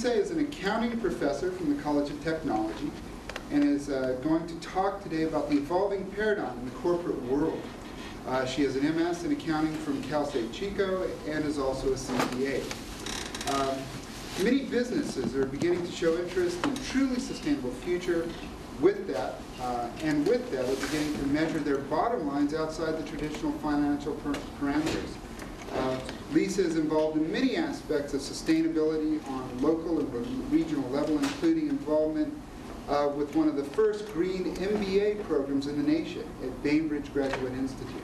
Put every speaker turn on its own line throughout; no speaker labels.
Lisa is an accounting professor from the College of Technology and is going to talk today about the evolving paradigm in the corporate world. She has an MS in accounting from Cal State Chico and is also a CPA. Many businesses are beginning to show interest in a truly sustainable future. With that, we're beginning to measure their bottom lines outside the traditional financial parameters. Lisa is involved in many aspects of sustainability on local and regional level, including involvement with one of the first green MBA programs in the nation at Bainbridge Graduate Institute.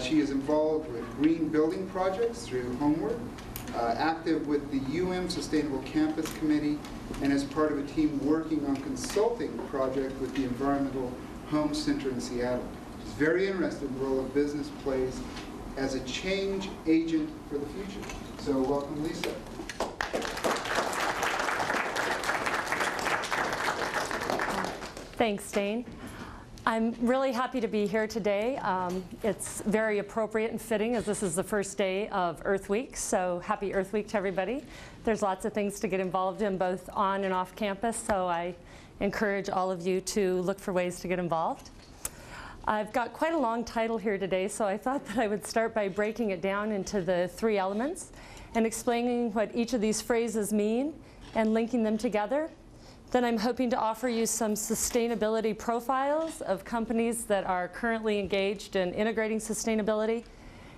She is involved with green building projects through Homework, active with the Sustainable Campus Committee, and as part of a team working on consulting project with the Environmental Home Center in Seattle. She's very interested in the role of business plays as a change agent for the future. So welcome, Lisa.
Thanks, Dane. I'm really happy to be here today. It's very appropriate and fitting as this is the first day of Earth Week, so happy Earth Week to everybody. There's lots of things to get involved in both on and off campus, so I encourage all of you to look for ways to get involved. I've got quite a long title here today, so I thought that I would start by breaking it down into the three elements and explaining what each of these phrases mean and linking them together. Then I'm hoping to offer you some sustainability profiles of companies that are currently engaged in integrating sustainability,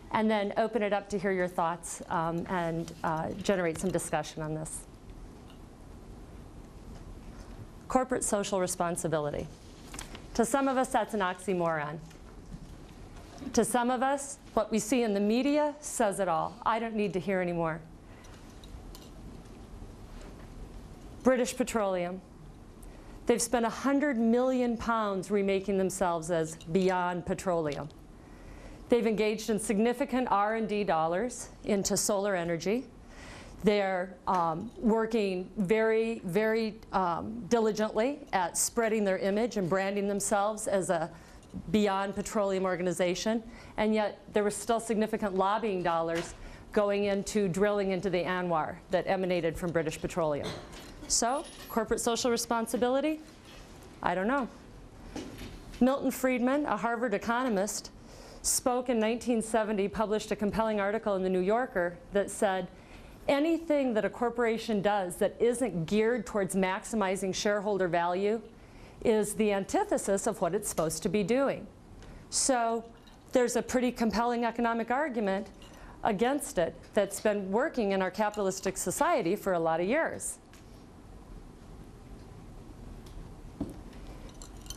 and then open it up to hear your thoughts and generate some discussion on this. Corporate social responsibility. To some of us, that's an oxymoron. To some of us, what we see in the media says it all. I don't need to hear any more. British Petroleum. They've spent 100 million pounds remaking themselves as Beyond Petroleum. They've engaged in significant R&D dollars into solar energy. They're working very, very diligently at spreading their image and branding themselves as a Beyond Petroleum organization. And yet there was still significant lobbying dollars going into drilling into the Anwar that emanated from British Petroleum. So, corporate social responsibility? I don't know. Milton Friedman, a Harvard economist, spoke in 1970, published a compelling article in the New Yorker that said, anything that a corporation does that isn't geared towards maximizing shareholder value is the antithesis of what it's supposed to be doing. So, there's a pretty compelling economic argument against it that's been working in our capitalistic society for a lot of years.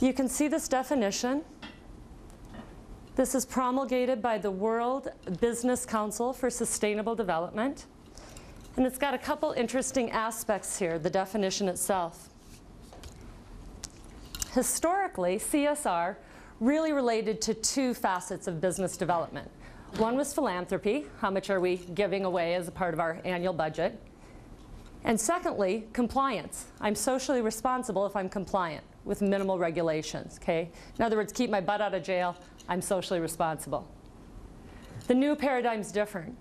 You can see this definition. This is promulgated by the World Business Council for Sustainable Development. And it's got a couple interesting aspects here, the definition itself. Historically, CSR really related to two facets of business development. One was philanthropy, how much are we giving away as a part of our annual budget? And secondly, compliance. I'm socially responsible if I'm compliant with minimal regulations, okay? In other words, keep my butt out of jail, I'm socially responsible. The new paradigm's different.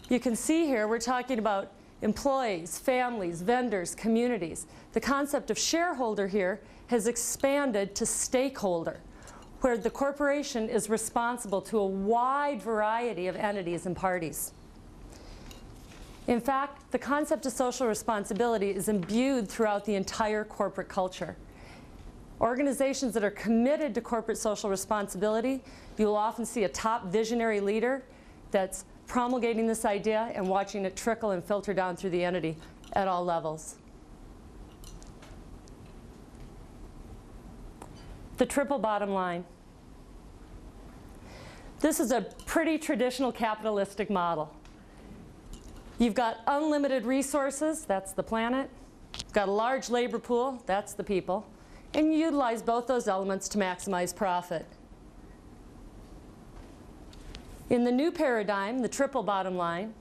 You can see here we're talking about employees, families, vendors, communities. The concept of shareholder here has expanded to stakeholder, where the corporation is responsible to a wide variety of entities and parties. In fact, the concept of social responsibility is imbued throughout the entire corporate culture. Organizations that are committed to corporate social responsibility, you'll often see a top visionary leader that's promulgating this idea and watching it trickle and filter down through the entity at all levels. The triple bottom line. This is a pretty traditional capitalistic model. You've got unlimited resources, that's the planet. You've got a large labor pool, that's the people. And you utilize both those elements to maximize profit. In the new paradigm, the triple bottom line,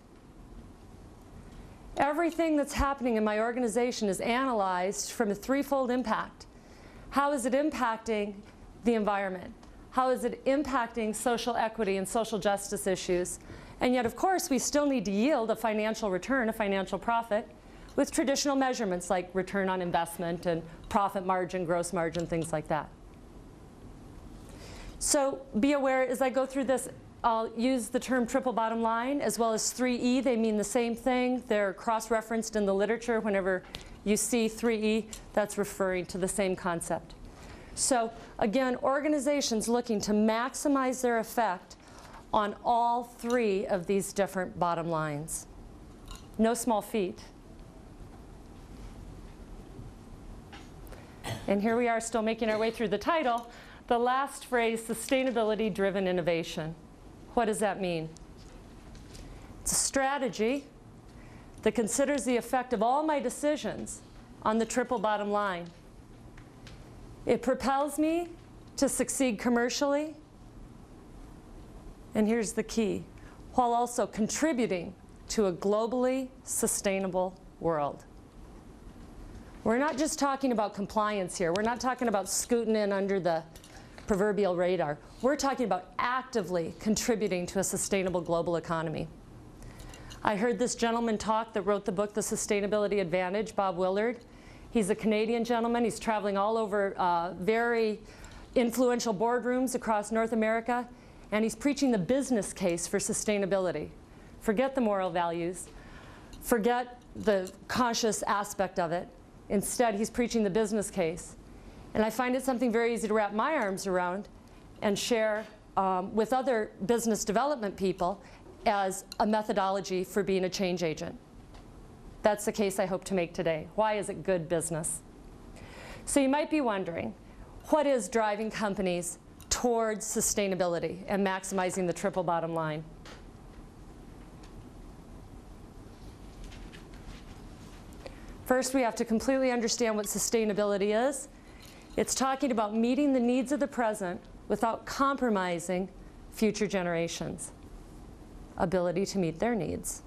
everything that's happening in my organization is analyzed from a threefold impact. How is it impacting the environment? How is it impacting social equity and social justice issues? And yet, of course, we still need to yield a financial return, a financial profit. with traditional measurements like return on investment and profit margin, gross margin, things like that. So be aware as I go through this, I'll use the term triple bottom line as well as 3E. They mean the same thing. They're cross-referenced in the literature. Whenever you see 3E, that's referring to the same concept. So again, organizations looking to maximize their effect on all three of these different bottom lines. No small feat. And here we are still making our way through the title. The last phrase, sustainability-driven innovation. What does that mean? It's a strategy that considers the effect of all my decisions on the triple bottom line. It propels me to succeed commercially, and here's the key, while also contributing to a globally sustainable world. We're not just talking about compliance here. We're not talking about scooting in under the proverbial radar. We're talking about actively contributing to a sustainable global economy. I heard this gentleman talk that wrote the book, The Sustainability Advantage, Bob Willard. He's a Canadian gentleman. He's traveling all over very influential boardrooms across North America, and he's preaching the business case for sustainability. Forget the moral values. Forget the conscious aspect of it. Instead, he's preaching the business case. And I find it something very easy to wrap my arms around and share with other business development people as a methodology for being a change agent. That's the case I hope to make today. Why is it good business? So you might be wondering, what is driving companies towards sustainability and maximizing the triple bottom line? First, we have to completely understand what sustainability is. It's talking about meeting the needs of the present without compromising future generations' ability to meet their needs.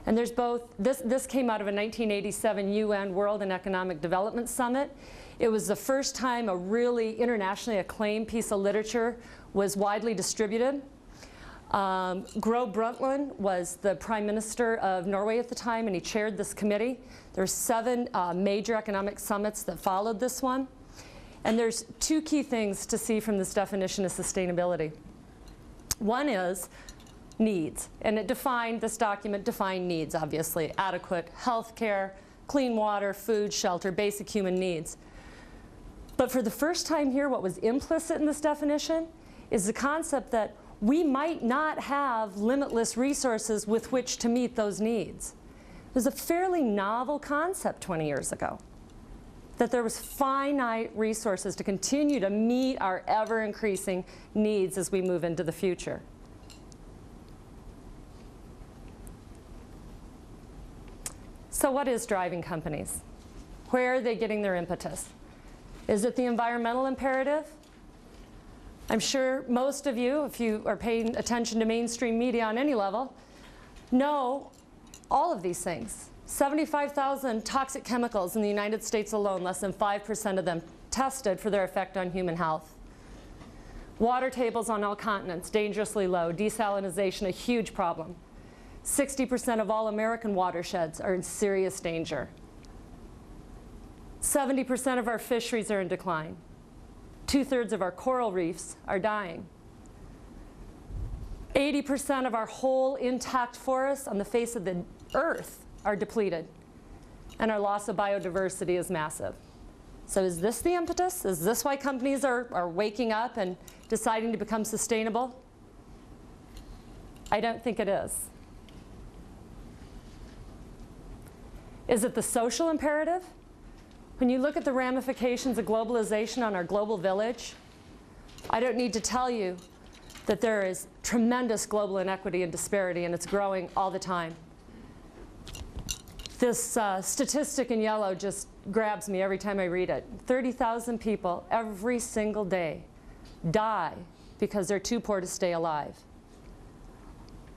And there's both, this came out of a 1987 UN World and Economic Development Summit. It was the first time a really internationally acclaimed piece of literature was widely distributed. Gro Brundtland was the Prime Minister of Norway at the time, and he chaired this committee. There were 7 major economic summits that followed this one. And there's 2 key things to see from this definition of sustainability. One is needs, and this document defined needs, obviously. Adequate health care, clean water, food, shelter, basic human needs. But for the first time here, what was implicit in this definition is the concept that we might not have limitless resources with which to meet those needs. It was a fairly novel concept 20 years ago, that there was finite resources to continue to meet our ever-increasing needs as we move into the future. So what is driving companies? Where are they getting their impetus? Is it the environmental imperative? I'm sure most of you, if you are paying attention to mainstream media on any level, know all of these things. 75,000 toxic chemicals in the United States alone, less than 5% of them tested for their effect on human health. Water tables on all continents, dangerously low. Desalinization, a huge problem. 60% of all American watersheds are in serious danger. 70% of our fisheries are in decline. 2/3 of our coral reefs are dying. 80% of our whole intact forests on the face of the earth are depleted. And our loss of biodiversity is massive. So is this the impetus? Is this why companies are waking up and deciding to become sustainable? I don't think it is. Is it the social imperative? When you look at the ramifications of globalization on our global village, I don't need to tell you that there is tremendous global inequity and disparity, and it's growing all the time. This statistic in yellow just grabs me every time I read it. 30,000 people every single day die because they're too poor to stay alive.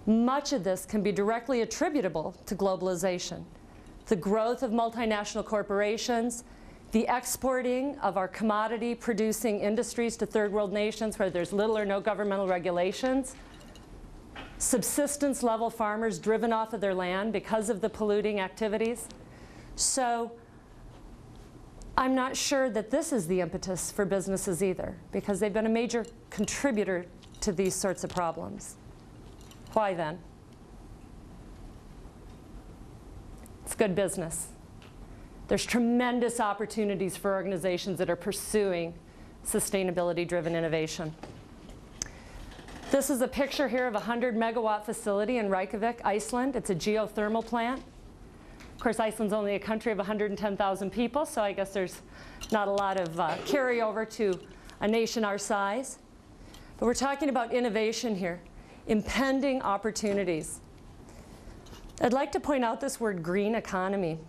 Much of this can be directly attributable to globalization. The growth of multinational corporations, the exporting of our commodity-producing industries to third world nations where there's little or no governmental regulations. subsistence level farmers driven off of their land because of the polluting activities. So I'm not sure that this is the impetus for businesses either, because they've been a major contributor to these sorts of problems. Why then? It's good business. There's tremendous opportunities for organizations that are pursuing sustainability-driven innovation. This is a picture here of a 100-megawatt facility in Reykjavik, Iceland. It's a geothermal plant. Of course, Iceland's only a country of 110,000 people, so I guess there's not a lot of carryover to a nation our size. But we're talking about innovation here, impending opportunities. I'd like to point out this word, green economy.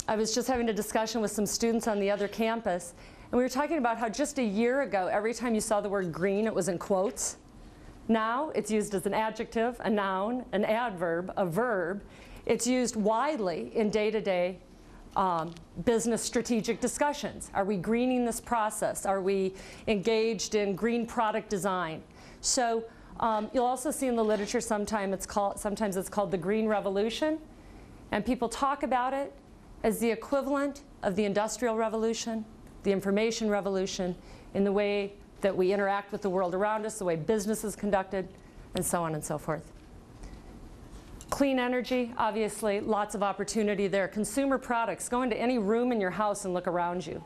I was just having a discussion with some students on the other campus, and we were talking about how just a year ago, every time you saw the word green, it was in quotes. Now it's used as an adjective, a noun, an adverb, a verb. It's used widely in day-to-day business strategic discussions. Are we greening this process? Are we engaged in green product design? So you'll also see in the literature sometimes it's called the Green Revolution, and people talk about it as the equivalent of the Industrial Revolution, the Information Revolution, in the way that we interact with the world around us, the way business is conducted, and so on and so forth. Clean energy, obviously, lots of opportunity there. Consumer products, go into any room in your house and look around you.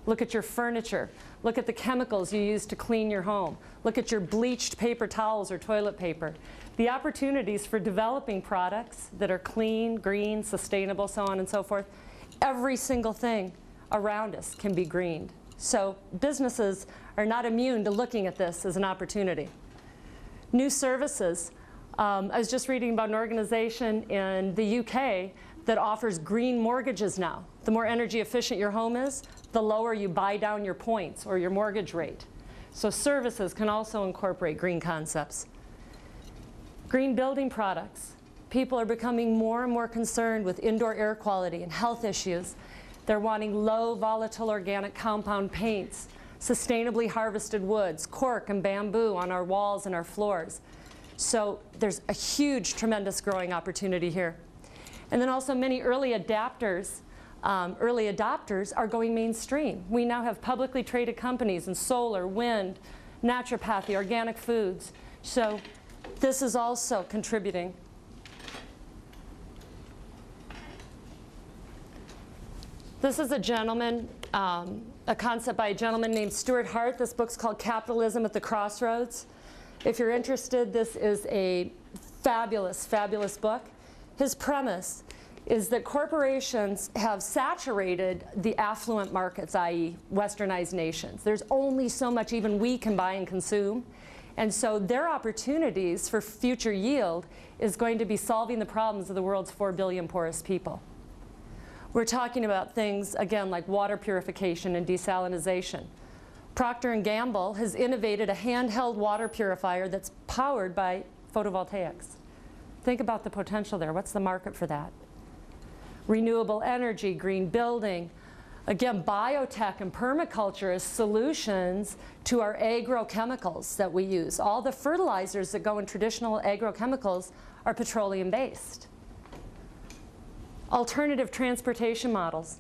Look at your furniture. Look at the chemicals you use to clean your home. Look at your bleached paper towels or toilet paper. The opportunities for developing products that are clean, green, sustainable, so on and so forth. Every single thing around us can be greened. So businesses are not immune to looking at this as an opportunity. New services. I was just reading about an organization in the UK that offers green mortgages now. The more energy efficient your home is, the lower you buy down your points or your mortgage rate. So services can also incorporate green concepts. Green building products. People are becoming more and more concerned with indoor air quality and health issues. They're wanting low volatile organic compound paints, sustainably harvested woods, cork and bamboo on our walls and our floors. So there's a huge, tremendous growing opportunity here. And then also many early adopters are going mainstream. We now have publicly traded companies in solar, wind, naturopathy, organic foods. So this is also contributing. This is a gentleman, a concept by a gentleman named Stuart Hart. This book's called Capitalism at the Crossroads. If you're interested, this is a fabulous, fabulous book. His premise is that corporations have saturated the affluent markets, i.e. westernized nations. There's only so much even we can buy and consume. And so their opportunities for future yield is going to be solving the problems of the world's 4 billion poorest people. We're talking about things, again, like water purification and desalinization. Procter & Gamble has innovated a handheld water purifier that's powered by photovoltaics. Think about the potential there. What's the market for that? Renewable energy, green building. Again, biotech and permaculture as solutions to our agrochemicals that we use. All the fertilizers that go in traditional agrochemicals are petroleum-based. Alternative transportation models.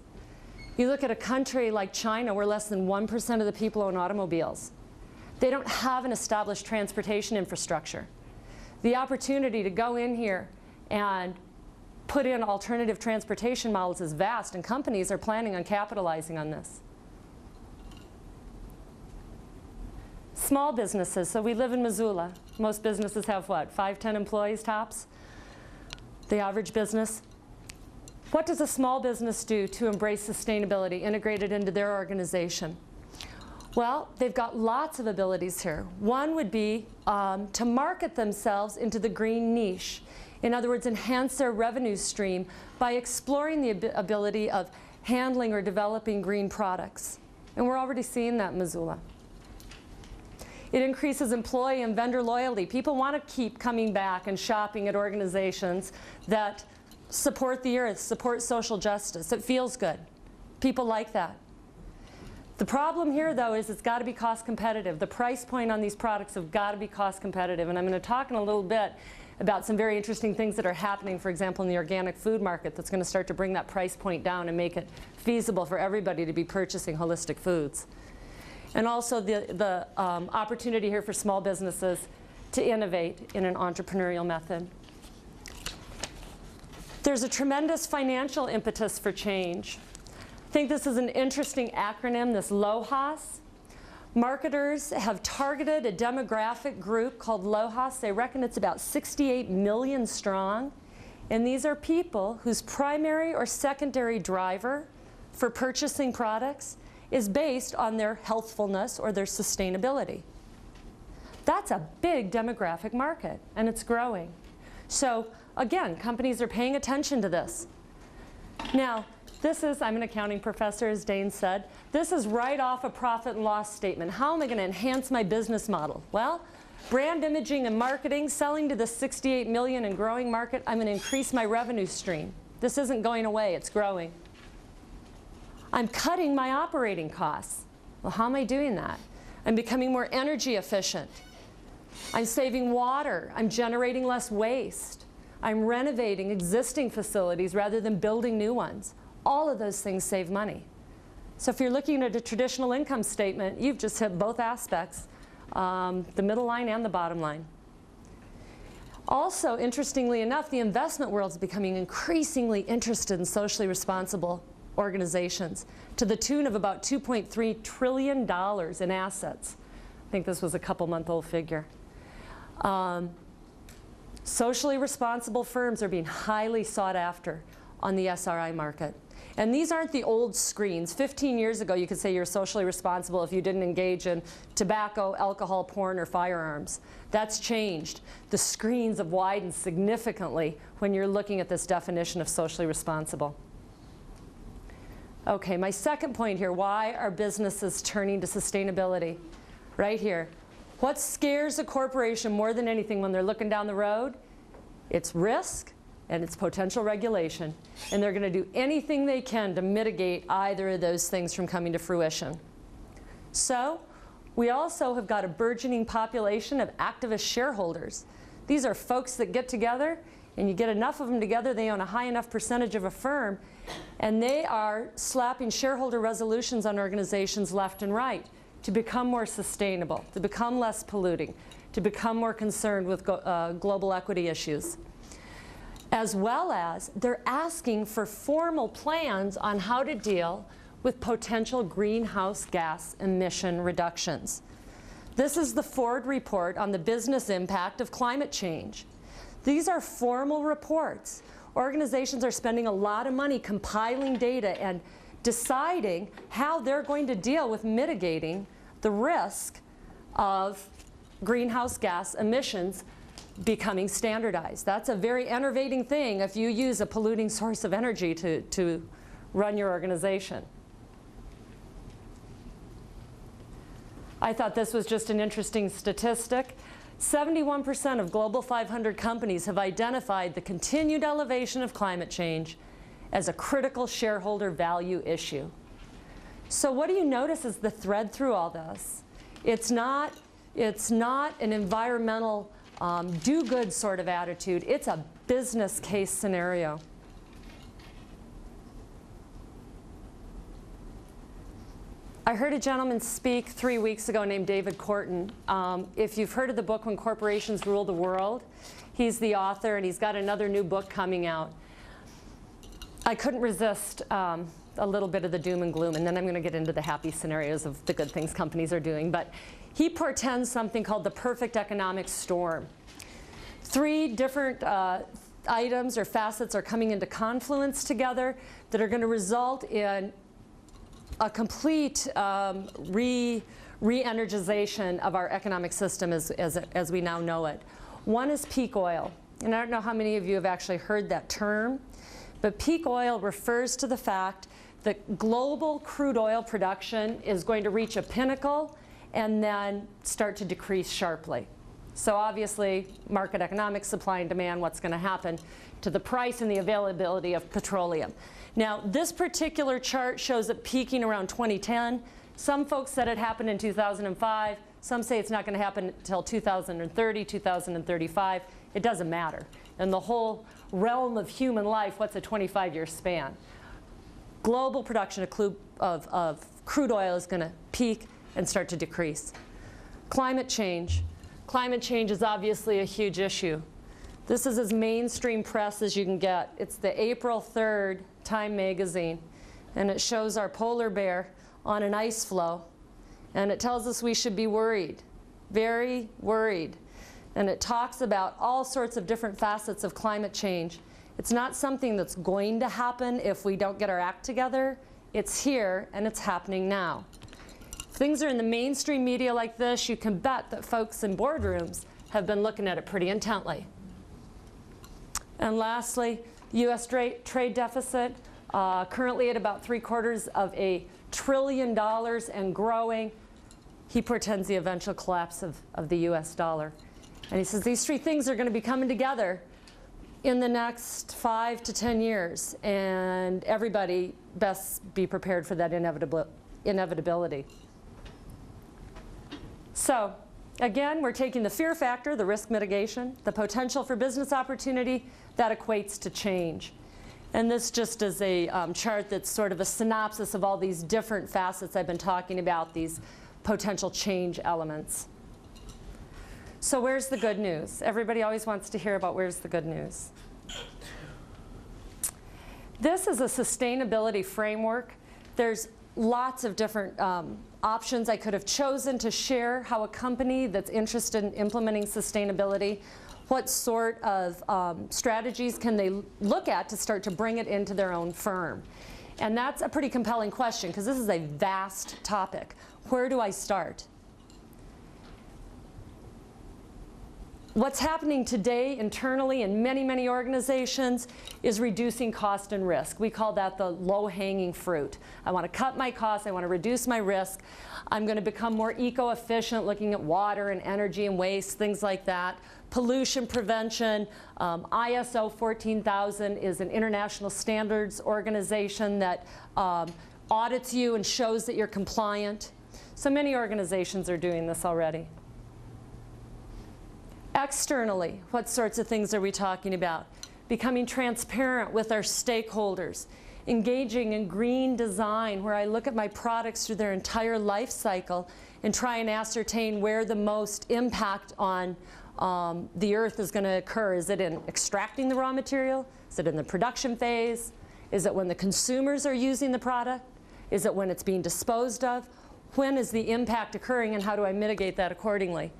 You look at a country like China where less than 1% of the people own automobiles. They don't have an established transportation infrastructure. The opportunity to go in here and put in alternative transportation models is vast, and companies are planning on capitalizing on this. Small businesses. So we live in Missoula. Most businesses have what, 5, 10 employees tops? The average business. What does a small business do to embrace sustainability integrated into their organization? Well, they've got lots of abilities here. One would be to market themselves into the green niche. In other words, enhance their revenue stream by exploring the ability of handling or developing green products. And we're already seeing that in Missoula. It increases employee and vendor loyalty. People want to keep coming back and shopping at organizations that support the earth, support social justice. It feels good. People like that. The problem here, though, is it's got to be cost competitive. The price point on these products have got to be cost competitive. And I'm going to talk in a little bit about some very interesting things that are happening, for example, in the organic food market that's going to start to bring that price point down and make it feasible for everybody to be purchasing holistic foods. And also the opportunity here for small businesses to innovate in an entrepreneurial method. There's a tremendous financial impetus for change. I think this is an interesting acronym, this LOHAS. Marketers have targeted a demographic group called LOHAS. They reckon it's about 68 million strong. And these are people whose primary or secondary driver for purchasing products is based on their healthfulness or their sustainability. That's a big demographic market, and it's growing. So again, companies are paying attention to this. Now, this is, I'm an accounting professor, as Dane said. This is right off a profit and loss statement. How am I going to enhance my business model? Well, brand imaging and marketing, selling to the 68 million and growing market, I'm going to increase my revenue stream. This isn't going away, it's growing. I'm cutting my operating costs. Well, how am I doing that? I'm becoming more energy efficient. I'm saving water. I'm generating less waste. I'm renovating existing facilities rather than building new ones. All of those things save money. So if you're looking at a traditional income statement, you've just hit both aspects, the middle line and the bottom line. Also, interestingly enough, the investment world is becoming increasingly interested in socially responsible organizations to the tune of about $2.3 trillion in assets. I think this was a couple-month-old figure. Socially responsible firms are being highly sought after on the SRI market. And these aren't the old screens. 15 years ago, you could say you're socially responsible if you didn't engage in tobacco, alcohol, porn, or firearms. That's changed. The screens have widened significantly when you're looking at this definition of socially responsible. Okay, my second point here, why are businesses turning to sustainability? Right here. What scares a corporation more than anything when they're looking down the road? It's risk and it's potential regulation. And they're going to do anything they can to mitigate either of those things from coming to fruition. So we also have got a burgeoning population of activist shareholders. These are folks that get together, and you get enough of them together, they own a high enough percentage of a firm, and they are slapping shareholder resolutions on organizations left and right to become more sustainable, to become less polluting, to become more concerned with global equity issues. As well as they're asking for formal plans on how to deal with potential greenhouse gas emission reductions. This is the Ford report on the business impact of climate change. These are formal reports. Organizations are spending a lot of money compiling data and deciding how they're going to deal with mitigating the risk of greenhouse gas emissions becoming standardized. That's a very enervating thing if you use a polluting source of energy to run your organization. I thought this was just an interesting statistic. 71% of Global 500 companies have identified the continued elevation of climate change as a critical shareholder value issue. So what do you notice is the thread through all this? It's not an environmental do-good sort of attitude. It's a business case scenario. I heard a gentleman speak 3 weeks ago named David Korten. If you've heard of the book When Corporations Rule the World, he's the author, and he's got another new book coming out. I couldn't resist a little bit of the doom and gloom, and then I'm going to get into the happy scenarios of the good things companies are doing. But he portends something called the perfect economic storm. 3 different items or facets are coming into confluence together that are going to result in a complete re-energization of our economic system as we now know it. One is peak oil. And I don't know how many of you have actually heard that term, but peak oil refers to the fact that global crude oil production is going to reach a pinnacle and then start to decrease sharply. So obviously, market economics, supply and demand, what's going to happen to the price and the availability of petroleum. Now, this particular chart shows it peaking around 2010, Some folks said it happened in 2005. Some say it's not going to happen until 2030, 2035. It doesn't matter. In the whole realm of human life, what's a 25-year span? Global production of crude oil is going to peak and start to decrease. Climate change. Climate change is obviously a huge issue. This is as mainstream press as you can get. It's the April 3rd Time magazine, and it shows our polar bear on an ice floe, and it tells us we should be worried, very worried. And it talks about all sorts of different facets of climate change. It's not something that's going to happen if we don't get our act together. It's here, and it's happening now. If things are in the mainstream media like this, you can bet that folks in boardrooms have been looking at it pretty intently. And lastly, U.S. trade deficit, currently at about $750 billion and growing. He portends the eventual collapse of the U.S. dollar. And he says these three things are going to be coming together in the next 5 to 10 years. And everybody best be prepared for that inevitability. So again, we're taking the fear factor, the risk mitigation, the potential for business opportunity, that equates to change. And this just is a chart that's sort of a synopsis of all these different facets I've been talking about, these potential change elements. So where's the good news? Everybody always wants to hear about where's the good news. This is a sustainability framework. There's lots of different options I could have chosen to share how a company that's interested in implementing sustainability, what sort of strategies can they look at to start to bring it into their own firm? And that's a pretty compelling question, because this is a vast topic. Where do I start? What's happening today internally in many, many organizations is reducing cost and risk. We call that the low-hanging fruit. I want to cut my costs. I want to reduce my risk. I'm going to become more eco-efficient, looking at water and energy and waste, things like that. Pollution prevention. ISO 14000 is an international standards organization that audits you and shows that you're compliant. So many organizations are doing this already. Externally, what sorts of things are we talking about? Becoming transparent with our stakeholders, engaging in green design, where I look at my products through their entire life cycle and try and ascertain where the most impact on the earth is going to occur. Is it in extracting the raw material? Is it in the production phase? Is it when the consumers are using the product? Is it when it's being disposed of? When is the impact occurring, and how do I mitigate that accordingly?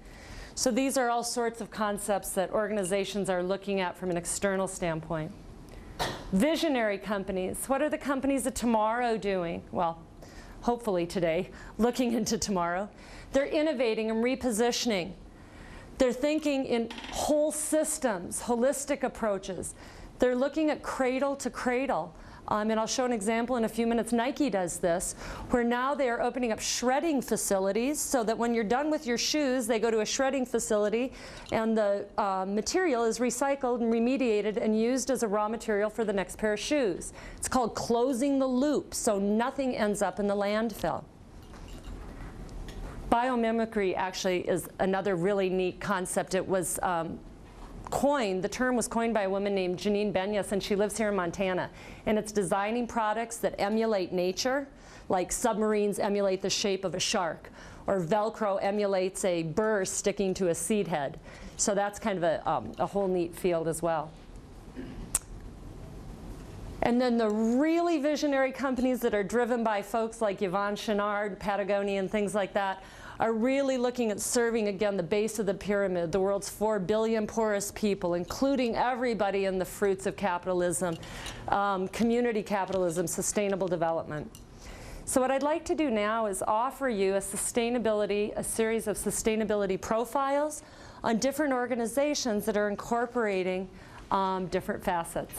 So these are all sorts of concepts that organizations are looking at from an external standpoint. Visionary companies. What are the companies of tomorrow doing? Well, hopefully today, looking into tomorrow. They're innovating and repositioning. They're thinking in whole systems, holistic approaches. They're looking at cradle to cradle. And I'll show an example in a few minutes. Nike does this, where now they are opening up shredding facilities so that when you're done with your shoes, they go to a shredding facility, and the material is recycled and remediated and used as a raw material for the next pair of shoes. It's called closing the loop, so nothing ends up in the landfill. Biomimicry actually is another really neat concept. It was the term was coined by a woman named Janine Benyus, and she lives here in Montana. And it's designing products that emulate nature, like submarines emulate the shape of a shark, or Velcro emulates a burr sticking to a seed head. So that's kind of a whole neat field as well. And then the really visionary companies that are driven by folks like Yvon Chouinard, Patagonia, and things like that, are really looking at serving, again, the base of the pyramid, the world's 4 billion poorest people, including everybody in the fruits of capitalism, community capitalism, sustainable development. So what I'd like to do now is offer you a series of sustainability profiles on different organizations that are incorporating different facets.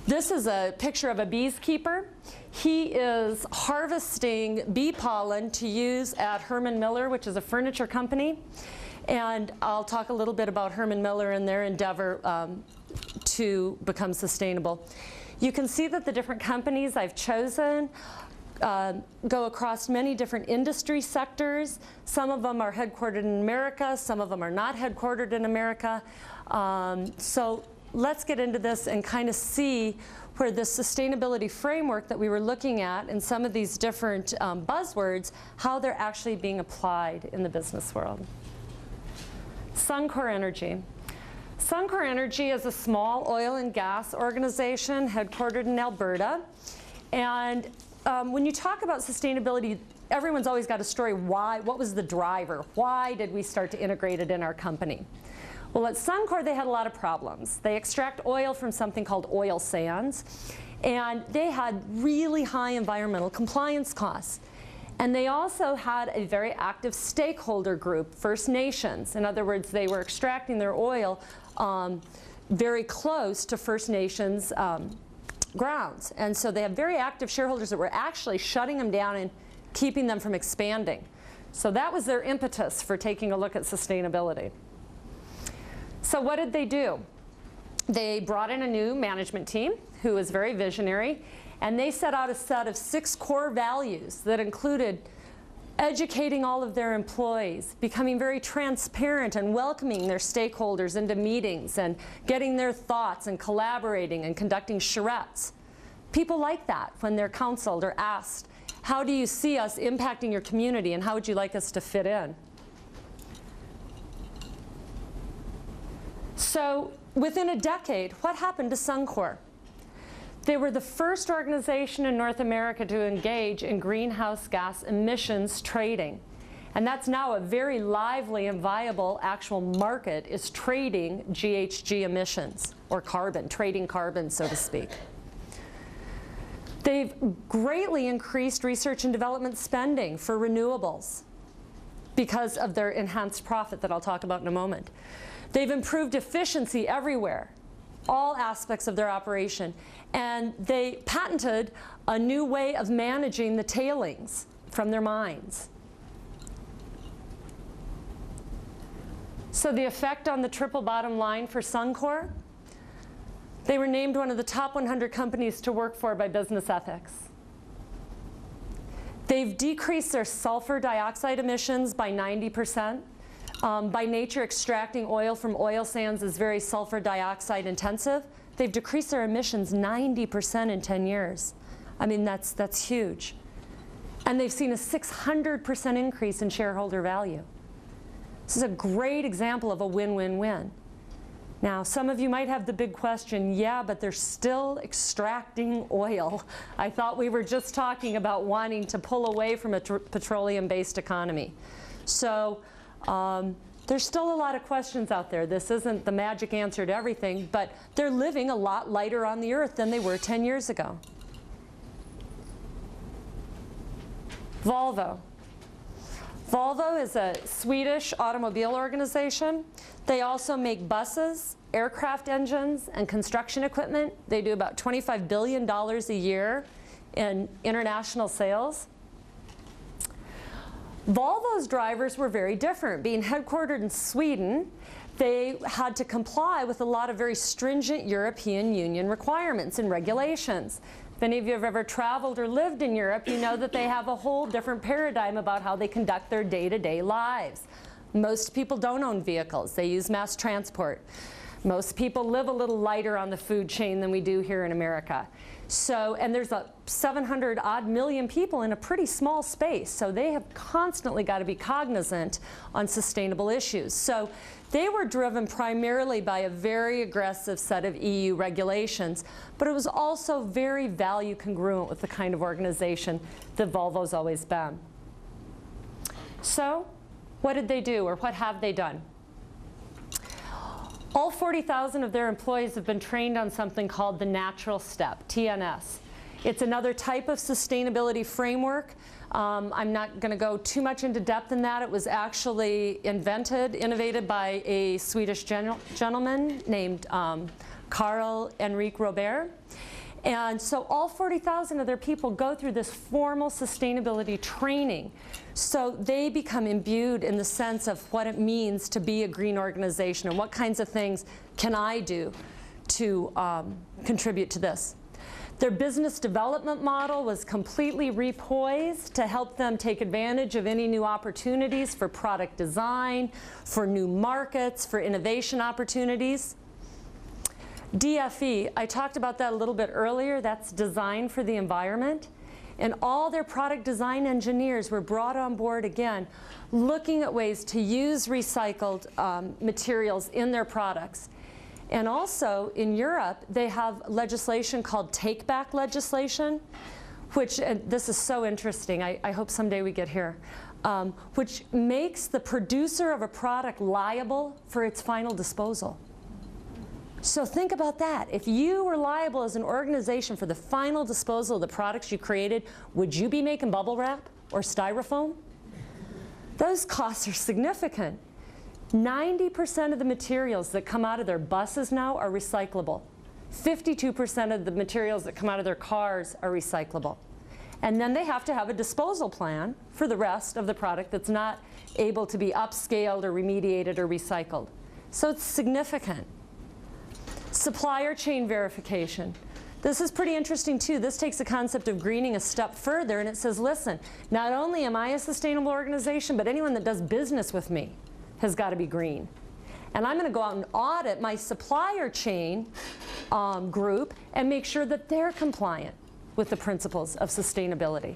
This is a picture of a beekeeper. He is harvesting bee pollen to use at Herman Miller, which is a furniture company. And I'll talk a little bit about Herman Miller and their endeavor to become sustainable. You can see that the different companies I've chosen go across many different industry sectors. Some of them are headquartered in America, some of them are not headquartered in America. So let's get into this and kind of see where this sustainability framework that we were looking at and some of these different buzzwords, how they're actually being applied in the business world. Suncor Energy. Suncor Energy is a small oil and gas organization headquartered in Alberta. And when you talk about sustainability, everyone's always got a story. Why? What was the driver? Why did we start to integrate it in our company? Well, at Suncor, they had a lot of problems. They extract oil from something called oil sands, and they had really high environmental compliance costs. And they also had a very active stakeholder group, First Nations. In other words, they were extracting their oil very close to First Nations grounds. And so they have very active shareholders that were actually shutting them down and keeping them from expanding. So that was their impetus for taking a look at sustainability. So what did they do? They brought in a new management team who was very visionary, and they set out a set of 6 core values that included educating all of their employees, becoming very transparent and welcoming their stakeholders into meetings and getting their thoughts and collaborating and conducting charrettes. People like that when they're counseled or asked, how do you see us impacting your community and how would you like us to fit in? So within a decade, what happened to Suncor? They were the first organization in North America to engage in greenhouse gas emissions trading. And that's now a very lively and viable actual market, is trading GHG emissions, or carbon, trading carbon, so to speak. They've greatly increased research and development spending for renewables because of their enhanced profit that I'll talk about in a moment. They've improved efficiency everywhere, all aspects of their operation. And they patented a new way of managing the tailings from their mines. So the effect on the triple bottom line for Suncor, they were named one of the top 100 companies to work for by Business Ethics. They've decreased their sulfur dioxide emissions by 90%. By nature, extracting oil from oil sands is very sulfur dioxide intensive. They've decreased their emissions 90% in 10 years. I mean, that's huge. And they've seen a 600% increase in shareholder value. This is a great example of a win-win-win. Now, some of you might have the big question, yeah, but they're still extracting oil. I thought we were just talking about wanting to pull away from a petroleum-based economy. So there's still a lot of questions out there. This isn't the magic answer to everything, but they're living a lot lighter on the earth than they were 10 years ago. Volvo. Volvo is a Swedish automobile organization. They also make buses, aircraft engines, and construction equipment. They do about $25 billion a year in international sales. Volvo's drivers were very different. Being headquartered in Sweden, they had to comply with a lot of very stringent European Union requirements and regulations. If any of you have ever traveled or lived in Europe, you know that they have a whole different paradigm about how they conduct their day-to-day lives. Most people don't own vehicles. They use mass transport. Most people live a little lighter on the food chain than we do here in America. So, and there's 700-odd million people in a pretty small space, so they have constantly got to be cognizant on sustainable issues. So they were driven primarily by a very aggressive set of EU regulations, but it was also very value congruent with the kind of organization that Volvo's always been. So what did they do, or what have they done? All 40,000 of their employees have been trained on something called the Natural Step, TNS. It's another type of sustainability framework. I'm not going to go too much into depth in that. It was actually innovated by a Swedish gentleman named Carl Henrik Robert. And so all 40,000 of their people go through this formal sustainability training. So they become imbued in the sense of what it means to be a green organization and what kinds of things can I do to contribute to this. Their business development model was completely repoised to help them take advantage of any new opportunities for product design, for new markets, for innovation opportunities. DFE, I talked about that a little bit earlier. That's design for the environment. And all their product design engineers were brought on board again, looking at ways to use recycled materials in their products. And also, in Europe, they have legislation called take-back legislation, which, and this is so interesting, I hope someday we get here, which makes the producer of a product liable for its final disposal. So think about that. If you were liable as an organization for the final disposal of the products you created, would you be making bubble wrap or styrofoam? Those costs are significant. 90% of the materials that come out of their buses now are recyclable. 52% of the materials that come out of their cars are recyclable. And then they have to have a disposal plan for the rest of the product that's not able to be upscaled or remediated or recycled. So it's significant. Supplier chain verification. This is pretty interesting too. This takes the concept of greening a step further, and it says, listen, not only am I a sustainable organization, but anyone that does business with me has got to be green. And I'm going to go out and audit my supplier chain group and make sure that they're compliant with the principles of sustainability.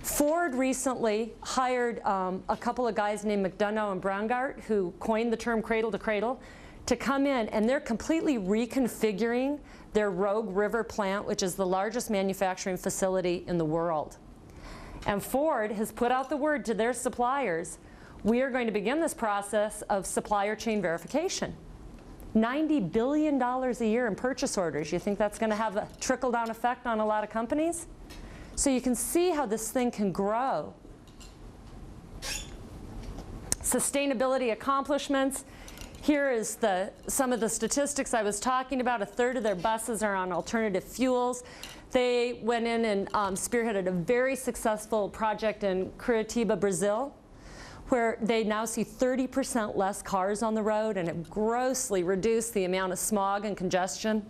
Ford recently hired a couple of guys named McDonough and Brongart, who coined the term cradle to cradle, to come in, and they're completely reconfiguring their Rogue River plant, which is the largest manufacturing facility in the world. And Ford has put out the word to their suppliers, we are going to begin this process of supplier chain verification. $90 billion a year in purchase orders. You think that's going to have a trickle-down effect on a lot of companies? So you can see how this thing can grow. Sustainability accomplishments. Here is some of the statistics I was talking about. A third of their buses are on alternative fuels. They went in and spearheaded a very successful project in Curitiba, Brazil, where they now see 30% less cars on the road and have grossly reduced the amount of smog and congestion.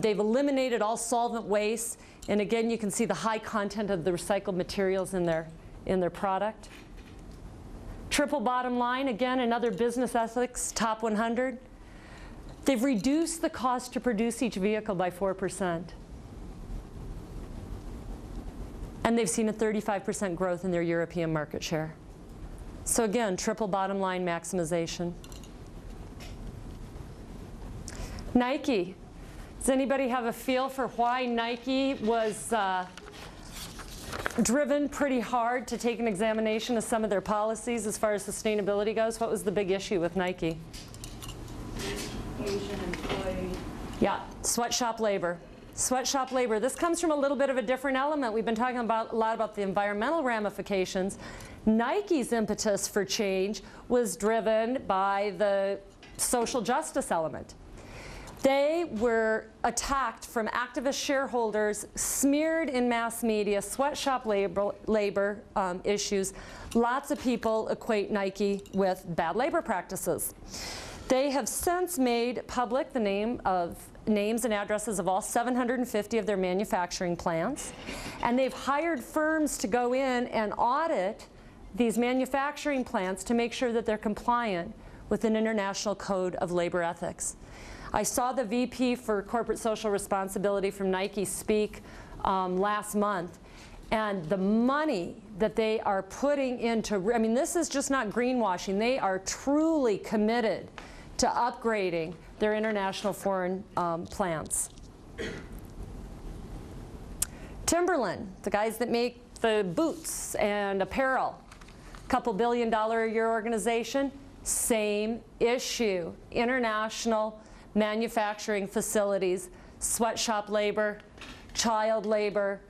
They've eliminated all solvent waste, and again, you can see the high content of the recycled materials in their product. Triple bottom line, again, another business ethics top 100. They've reduced the cost to produce each vehicle by 4%. And they've seen a 35% growth in their European market share. So again, triple bottom line maximization. Nike. Does anybody have a feel for why Nike was driven pretty hard to take an examination of some of their policies as far as sustainability goes? What was the big issue with Nike?
Asian employee.
Yeah, sweatshop labor. Sweatshop labor. This comes from a little bit of a different element. We've been talking a lot about the environmental ramifications. Nike's impetus for change was driven by the social justice element. They were attacked from activist shareholders, smeared in mass media, sweatshop labor issues. Lots of people equate Nike with bad labor practices. They have since made public the names and addresses of all 750 of their manufacturing plants. And they've hired firms to go in and audit these manufacturing plants to make sure that they're compliant with an international code of labor ethics. I saw the VP for Corporate Social Responsibility from Nike speak last month, and the money that they are putting into, I mean, this is just not greenwashing. They are truly committed to upgrading their international foreign plants. Timberland, the guys that make the boots and apparel, couple $1 billion a year organization, same issue. International manufacturing facilities, sweatshop labor, child labor.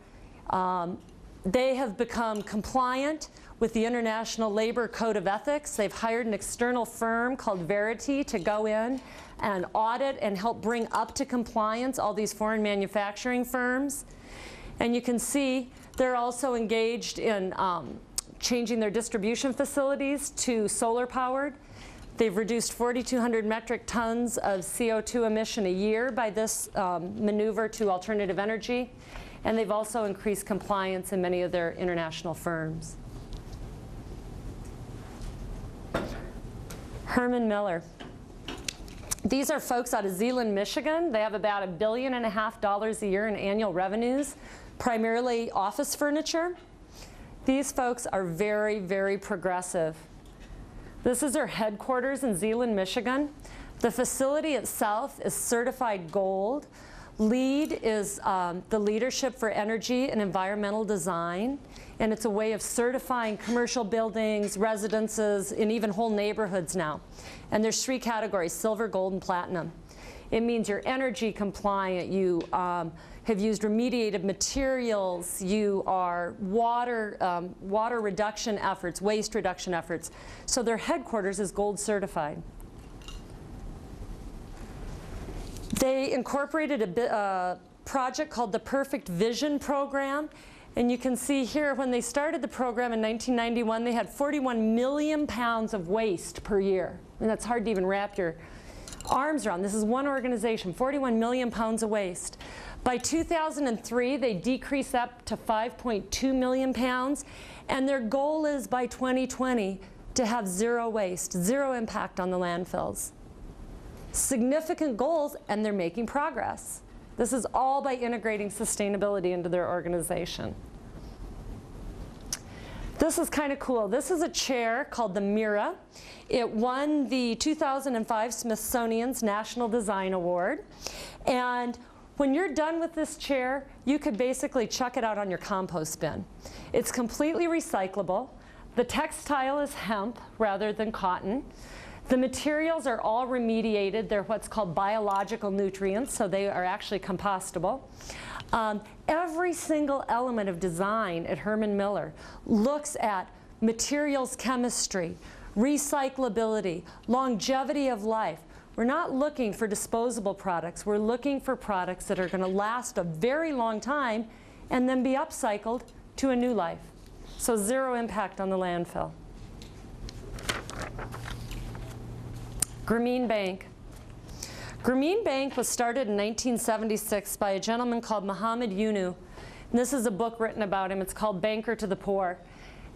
They have become compliant with the International Labor Code of Ethics. They've hired an external firm called Verity to go in and audit and help bring up to compliance all these foreign manufacturing firms. And you can see they're also engaged in changing their distribution facilities to solar powered. They've reduced 4,200 metric tons of CO2 emission a year by this maneuver to alternative energy. And they've also increased compliance in many of their international firms. Herman Miller. These are folks out of Zeeland, Michigan. They have about $1.5 billion a year in annual revenues, primarily office furniture. These folks are very, very progressive. This is their headquarters in Zeeland, Michigan. The facility itself is certified gold. LEED is the Leadership for Energy and Environmental Design, and it's a way of certifying commercial buildings, residences, and even whole neighborhoods now. And there's 3 categories: silver, gold, and platinum. It means you're energy compliant, you have used remediated materials, you are water reduction efforts, waste reduction efforts. So their headquarters is gold certified. They incorporated a project called the Perfect Vision Program. And you can see here, when they started the program in 1991, they had 41 million pounds of waste per year. And that's hard to even wrap your arms around. This is one organization, 41 million pounds of waste. By 2003, they decreased that to 5.2 million pounds. And their goal is, by 2020, to have zero waste, zero impact on the landfills. Significant goals, and they're making progress. This is all by integrating sustainability into their organization. This is kind of cool. This is a chair called the Mira. It won the 2005 Smithsonian's National Design Award. And when you're done with this chair, you could basically chuck it out on your compost bin. It's completely recyclable. The textile is hemp rather than cotton. The materials are all remediated. They're what's called biological nutrients, so they are actually compostable. Every single element of design at Herman Miller looks at materials chemistry, recyclability, longevity of life. We're not looking for disposable products. We're looking for products that are going to last a very long time and then be upcycled to a new life. So zero impact on the landfill. Grameen Bank. Grameen Bank was started in 1976 by a gentleman called Muhammad Yunu. And this is a book written about him. It's called Banker to the Poor.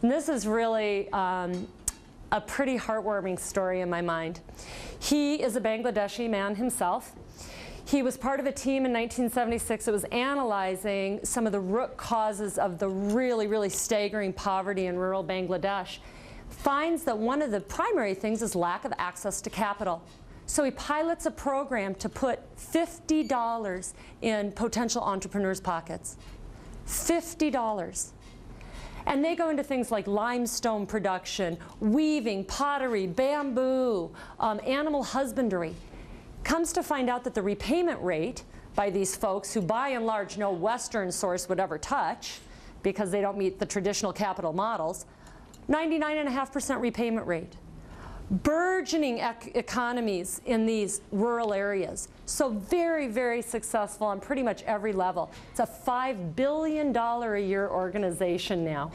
And this is really a pretty heartwarming story in my mind. He is a Bangladeshi man himself. He was part of a team in 1976 that was analyzing some of the root causes of the really, really staggering poverty in rural Bangladesh. Finds that one of the primary things is lack of access to capital. So he pilots a program to put $50 in potential entrepreneurs' pockets. $50. And they go into things like limestone production, weaving, pottery, bamboo, animal husbandry. Comes to find out that the repayment rate by these folks, who by and large no Western source would ever touch because they don't meet the traditional capital models, 99.5% repayment rate. Burgeoning economies in these rural areas. So very, very successful on pretty much every level. It's a $5 billion a year organization now.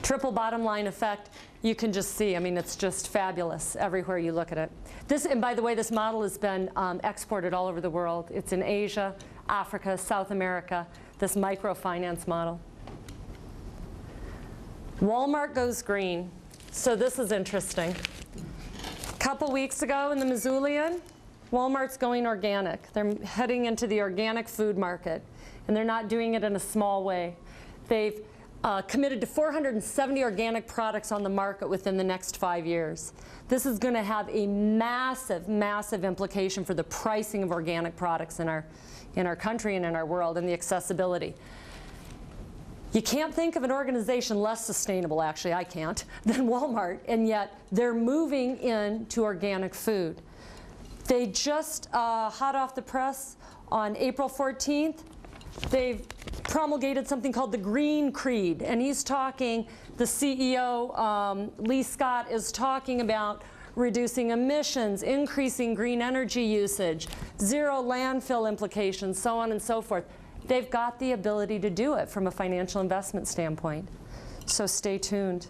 Triple bottom line effect, you can just see. I mean, it's just fabulous everywhere you look at it. This, and by the way, this model has been exported all over the world. It's in Asia, Africa, South America, this microfinance model. Walmart goes green. So this is interesting. A couple weeks ago in the Missoulian, Walmart's going organic. They're heading into the organic food market, and they're not doing it in a small way. They've committed to 470 organic products on the market within the next 5 years. This is going to have a massive, massive implication for the pricing of organic products in our country and in our world, and the accessibility. You can't think of an organization less sustainable, actually, I can't, than Walmart, and yet they're moving into organic food. They just, hot off the press, on April 14th, they've promulgated something called the Green Creed, and he's talking, the CEO, Lee Scott, is talking about reducing emissions, increasing green energy usage, zero landfill implications, so on and so forth. They've got the ability to do it from a financial investment standpoint. So stay tuned.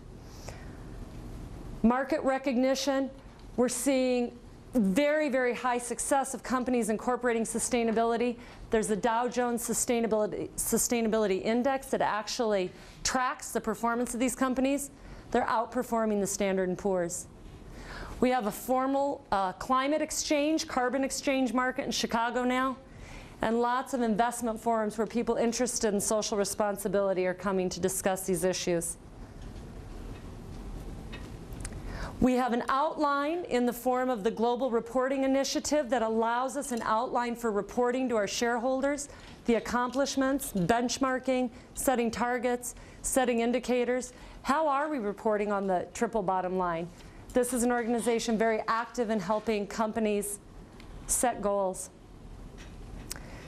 Market recognition, we're seeing very, very high success of companies incorporating sustainability. There's a Dow Jones Sustainability Index that actually tracks the performance of these companies. They're outperforming the Standard & Poor's. We have a formal climate exchange, carbon exchange market in Chicago now, and lots of investment forums where people interested in social responsibility are coming to discuss these issues. We have an outline in the form of the Global Reporting Initiative that allows us an outline for reporting to our shareholders, the accomplishments, benchmarking, setting targets, setting indicators. How are we reporting on the triple bottom line? This is an organization very active in helping companies set goals.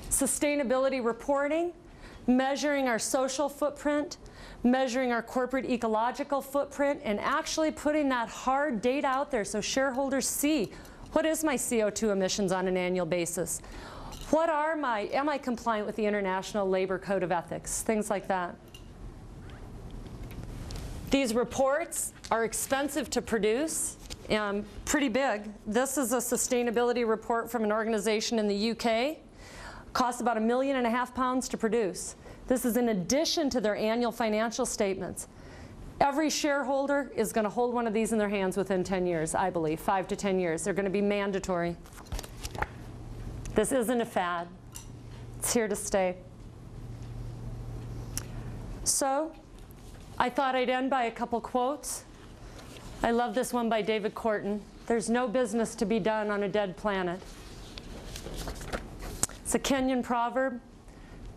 Sustainability reporting, measuring our social footprint, measuring our corporate ecological footprint, and actually putting that hard data out there so shareholders see, what is my CO2 emissions on an annual basis? Am I compliant with the International Labor Code of Ethics? Things like that. These reports are expensive to produce and pretty big. This is a sustainability report from an organization in the UK. Costs about £1.5 million to produce. This is in addition to their annual financial statements. Every shareholder is going to hold one of these in their hands within 10 years, I believe, 5 to 10 years. They're going to be mandatory. This isn't a fad. It's here to stay. So, I thought I'd end by a couple quotes. I love this one by David Corton. There's no business to be done on a dead planet. It's a Kenyan proverb.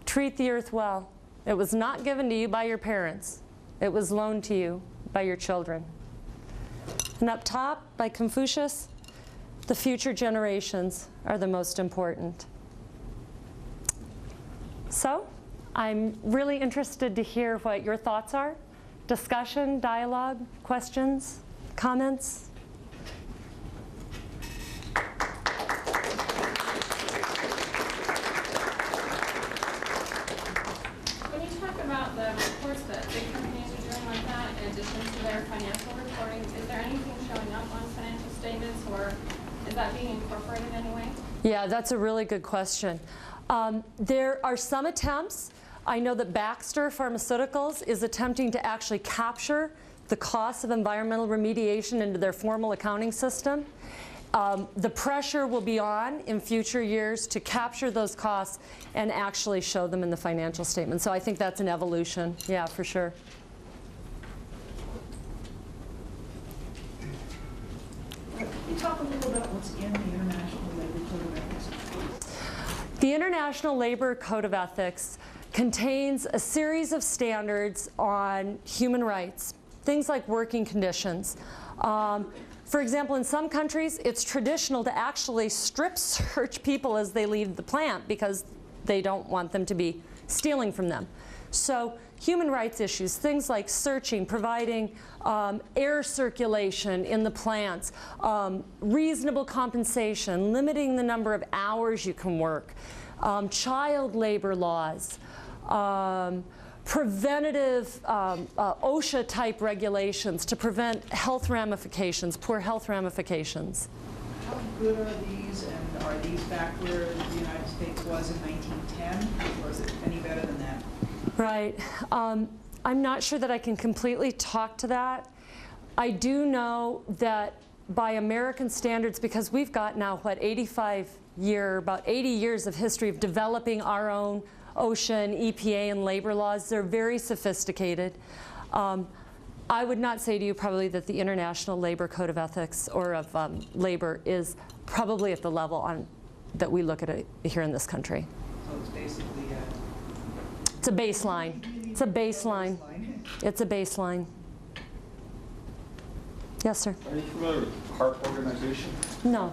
Treat the earth well. It was not given to you by your parents. It was loaned to you by your children. And up top, by Confucius, the future generations are the most important. So, I'm really interested to hear what your thoughts are. Discussion, dialogue, questions, comments?
About the reports that big companies are doing like that, in addition to their financial reporting, is there anything showing up on financial statements, or is that being incorporated anyway?
Yeah, that's a really good question. There are some attempts. I know that Baxter Pharmaceuticals is attempting to actually capture the costs of environmental remediation into their formal accounting system. The pressure will be on in future years to capture those costs and actually show them in the financial statement. So I think that's an evolution, yeah, for sure.
Can you talk a little about what's in the International Labor Code of Ethics?
The International Labor Code of Ethics contains a series of standards on human rights, things like working conditions. For example, in some countries, it's traditional to actually strip search people as they leave the plant because they don't want them to be stealing from them. So human rights issues, things like searching, providing air circulation in the plants, reasonable compensation, limiting the number of hours you can work, child labor laws, preventative OSHA-type regulations to prevent health ramifications, poor health ramifications.
How good are these, and are these back where the United States was in 1910, or is it any better than that?
Right. I'm not sure that I can completely talk to that. I do know that by American standards, because we've got now, what, about 80 years of history of developing our own OSHA and EPA and labor laws. They're very sophisticated. I would not say to you probably that the International Labor Code of Ethics or of labor is probably at the level that we look at it here in this country.
So it's basically
it's a baseline. It's a baseline. It's a baseline. Yes, sir.
Are you familiar with HARP organization?
No.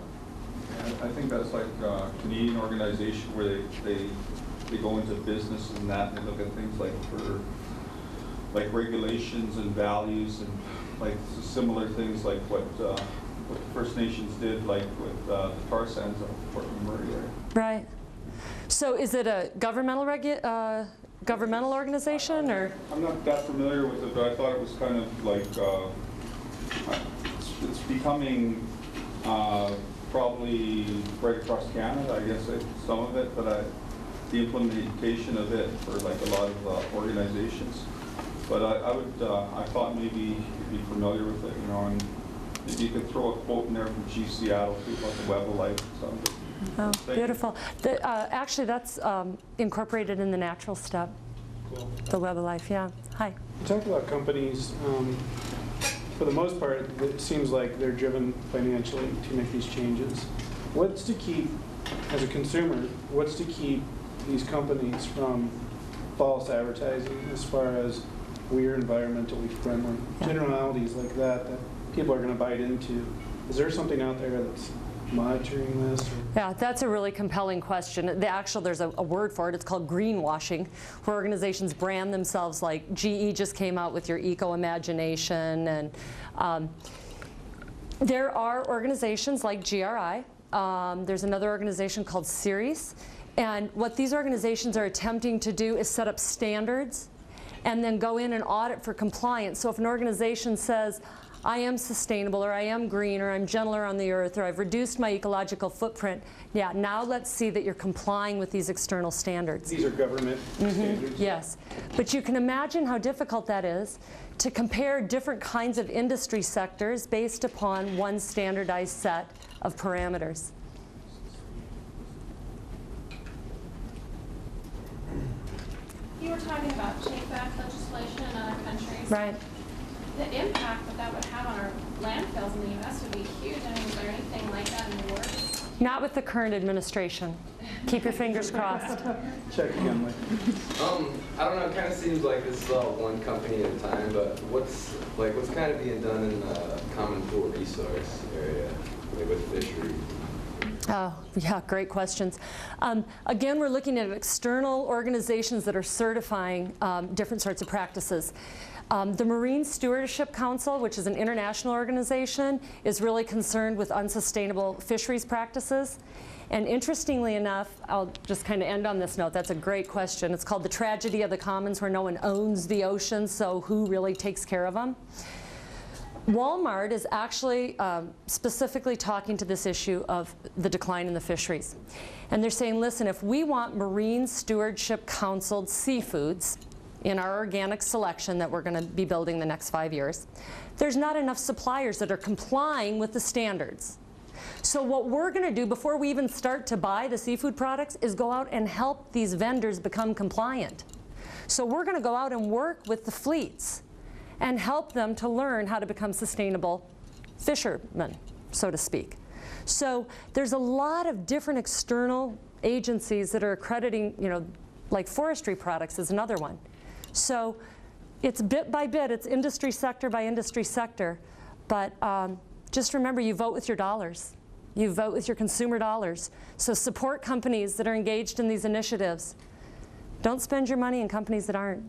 I think that's like a Canadian organization where they go into business and that, and they look at things like regulations and values and like similar things like what the First Nations did, like with the tar sands of Fort McMurray.
Right. So is it a governmental organization, or?
I'm not that familiar with it, but I thought it was kind of like becoming probably right across Canada, I guess, some of it, but the implementation of it for like a lot of organizations. But I thought maybe you'd be familiar with it, you know, and maybe you could throw a quote in there from Chief Seattle too about the web of life or something.
Oh, beautiful. Actually, that's incorporated in the natural step.
Cool.
The web of life, yeah. Hi.
You talked about companies, for the most part, it seems like they're driven financially to make these changes. What's to keep, as a consumer, what's to keep these companies from false advertising as far as we're environmentally friendly?
Yeah.
Generalities like that people are going to bite into. Is there something out there that's monitoring this? Or?
Yeah, that's a really compelling question. There's a word for it. It's called greenwashing, where organizations brand themselves like GE just came out with your eco-imagination. And there are organizations like GRI. There's another organization called Ceres. And what these organizations are attempting to do is set up standards and then go in and audit for compliance. So if an organization says, I am sustainable, or I am green, or I'm gentler on the earth, or I've reduced my ecological footprint, yeah, now let's see that you're complying with these external standards.
These are government standards?
Yes. But you can imagine how difficult that is to compare different kinds of industry sectors based upon one standardized set of parameters.
You were talking about CHAPE Act legislation in other countries.
Right.
The impact that would have on our landfills in the U.S. would be huge. I mean, is there anything like that in the works?
Not with the current administration. Keep your fingers crossed.
Check again, Mike.
I don't know, it kind of seems like this is all one company at a time, but what's kind of being done in the common pool resource area, like with fisheries?
Oh, yeah, great questions. Again, we're looking at external organizations that are certifying different sorts of practices. The Marine Stewardship Council, which is an international organization, is really concerned with unsustainable fisheries practices. And interestingly enough, I'll just kind of end on this note. That's a great question. It's called the tragedy of the commons, where no one owns the ocean, so who really takes care of them? Walmart is actually specifically talking to this issue of the decline in the fisheries. And they're saying, listen, if we want Marine Stewardship Counciled seafoods in our organic selection that we're going to be building the next 5 years, there's not enough suppliers that are complying with the standards. So what we're going to do before we even start to buy the seafood products is go out and help these vendors become compliant. So we're going to go out and work with the fleets and help them to learn how to become sustainable fishermen, so to speak. So there's a lot of different external agencies that are accrediting, you know, like forestry products is another one. So it's bit by bit, it's industry sector by industry sector, but just remember, you vote with your dollars. You vote with your consumer dollars. So support companies that are engaged in these initiatives. Don't spend your money in companies that aren't.